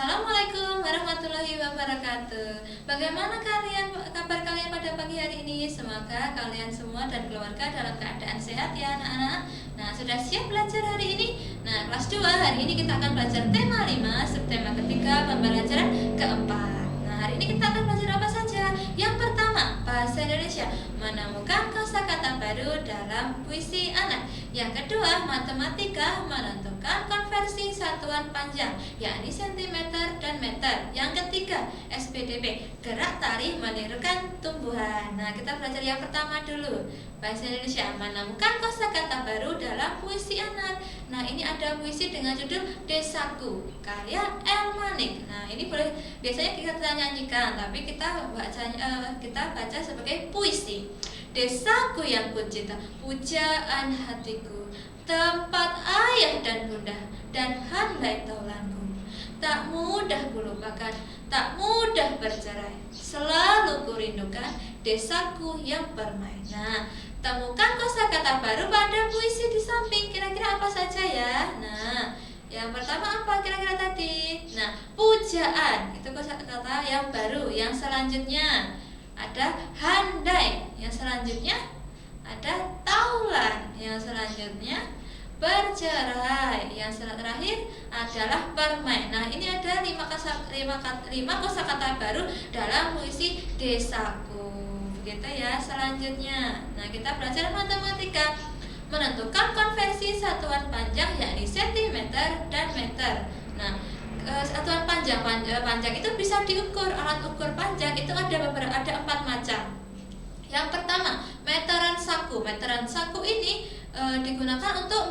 Assalamualaikum warahmatullahi wabarakatuh. Bagaimana kabar kalian pada pagi hari ini? Semoga kalian semua dan keluarga dalam keadaan sehat ya anak-anak. Nah, sudah siap belajar hari ini? Nah, kelas 2 hari ini kita akan belajar tema 5, subtema ketiga, pembelajaran keempat. Nah, hari ini kita akan belajar apa saja? Yang pertama, bahasa Indonesia, menemukan kosakata baru dalam puisi anak. Yang kedua, matematika, menentukan konversi satuan panjang, yakni sentimeter dan meter. Yang ketiga, SPDP, gerak tari menirukan tumbuhan. Nah, kita belajar yang pertama dulu. Bahasa Indonesia, menemukan kosakata baru dalam puisi anak. Nah, ini ada puisi dengan judul Desaku, karya El Manik. Nah, ini boleh biasanya kita nyanyikan, tapi kita baca sebagai puisi. Desaku yang kucinta, pujaan hatiku, tempat ayah dan bunda, dan handai taulanku. Tak mudah kulupakan, tak mudah bercerai, selalu kurindukan desaku yang permai. Nah, temukan kosakata baru pada puisi di samping. Kira-kira apa saja ya? Nah, yang pertama apa kira-kira tadi? Nah, pujaan, itu kosakata yang baru. Yang selanjutnya ada handai, yang selanjutnya ada taulan, yang selanjutnya bercerai, yang terakhir adalah permai. Nah, ini ada 5 kosakata baru dalam puisi Desaku. Begitu ya. Selanjutnya, nah kita belajar matematika, menentukan konversi satuan panjang yakni sentimeter dan meter. Nah, satuan panjang itu bisa diukur. Alat ukur panjang itu ada 4 macam. Yang pertama, meteran saku. Meteran saku ini digunakan untuk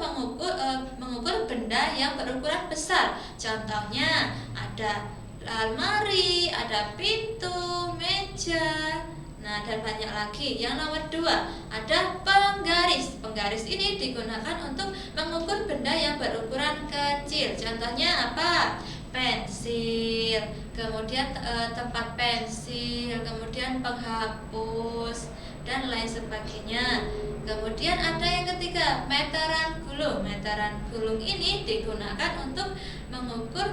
mengukur benda yang berukuran besar. Contohnya ada almari, ada pintu, meja, nah dan banyak lagi. Yang nomor 2 ada penggaris. Penggaris ini digunakan untuk mengukur benda yang berukuran kecil. Contohnya apa? Pensil, kemudian tempat pensil, kemudian penghapus dan lain sebagainya. Kemudian ada yang ketiga, meteran gulung. Meteran gulung ini digunakan untuk mengukur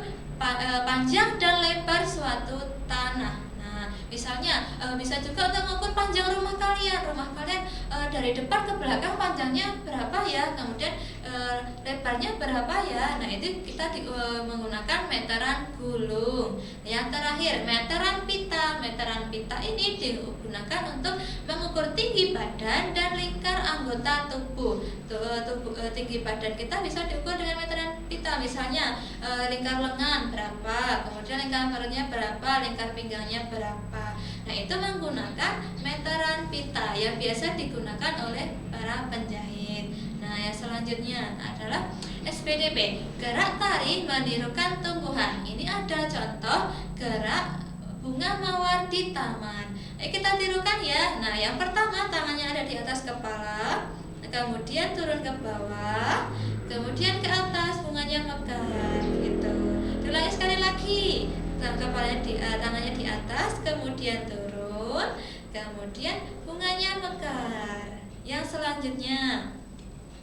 panjang dan lebar suatu tanah. Nah, misalnya bisa juga untuk mengukur panjang rumah kalian. Rumah kalian dari depan ke belakang panjangnya berapa ya? Kemudian lebarnya berapa ya? Nah, itu kita menggunakan meteran gulung. Yang terakhir, meteran pita. Meteran pita ini digunakan untuk mengukur tinggi badan dan lingkar anggota tubuh. Tinggi badan kita bisa diukur dengan meteran pita. Misalnya lingkar lengan berapa, kemudian lingkar perutnya berapa, lingkar pinggangnya berapa. Nah, itu menggunakan meteran pita yang biasa digunakan oleh para penjahit. Nah, yang selanjutnya adalah SPDP, gerak tari menirukan tumbuhan. Ini ada contoh gerak bunga mawar di taman. Kita tirukan ya. Nah, yang pertama tangannya ada di atas kepala, kemudian turun ke bawah, kemudian ke atas, bunganya mekar gitu. Diulangi sekali lagi. Tangannya di atas, kemudian turun, kemudian bunganya mekar. Yang selanjutnya,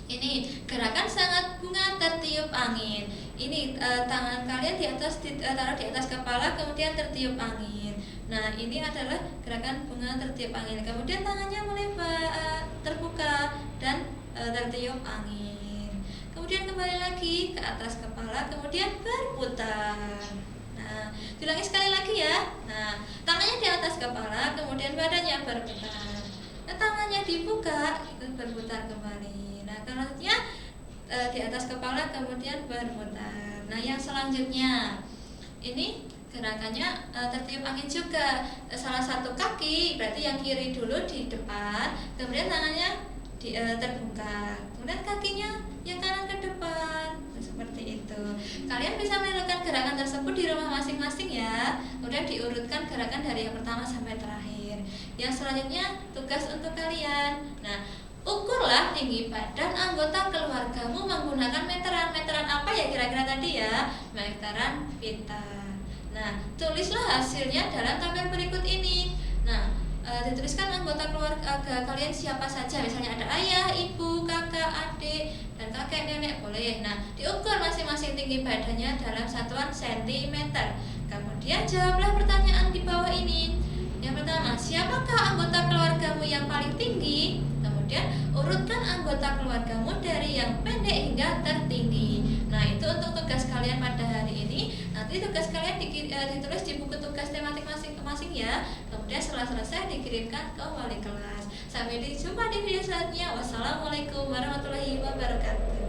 ini gerakan sangat bunga tertiup angin. Ini tangan kalian taruh di atas kepala, kemudian tertiup angin. Nah, ini adalah gerakan bunga tertiup angin. Kemudian tangannya melebar, terbuka dan tertiup angin. Kemudian kembali lagi ke atas kepala, kemudian berputar. Nah, diulangi sekali lagi ya. Nah, tangannya di atas kepala, kemudian badannya berputar. Nah, tangannya dibuka, ikut berputar kembali. Nah, selanjutnya di atas kepala, kemudian berputar. Nah, yang selanjutnya ini gerakannya tertiup angin juga. Salah satu kaki, berarti yang kiri dulu di depan, kemudian tangannya terbuka, kemudian kakinya yang kanan ke depan. Seperti itu. Kalian bisa melakukan gerakan tersebut di rumah masing-masing ya. Kemudian diurutkan gerakan dari yang pertama sampai terakhir. Yang selanjutnya tugas untuk kalian. Nah, ukurlah tinggi badan anggota keluargamu menggunakan meteran. Meteran apa ya kira-kira tadi ya? Meteran pita. Nah, tulislah hasilnya dalam tabel berikut ini. Nah, dituliskan anggota keluarga kalian siapa saja. Misalnya ada ayah, ibu, kakak, adik, dan kakek, nenek boleh. Nah, diukur masing-masing tinggi badannya dalam satuan sentimeter? Kemudian jawablah pertanyaan di bawah ini. Yang pertama, siapakah anggota keluargamu yang paling tinggi? Kemudian urutkan anggota keluargamu dari yang pendek hingga tertinggi. Nah, itu untuk tugas kalian pada hari ini. Nanti tugas kalian ditulis di buku tugas tematik masing-masing ya. Kemudian setelah selesai dikirimkan ke wali kelas. Sampai jumpa di video selanjutnya. Wassalamualaikum warahmatullahi wabarakatuh.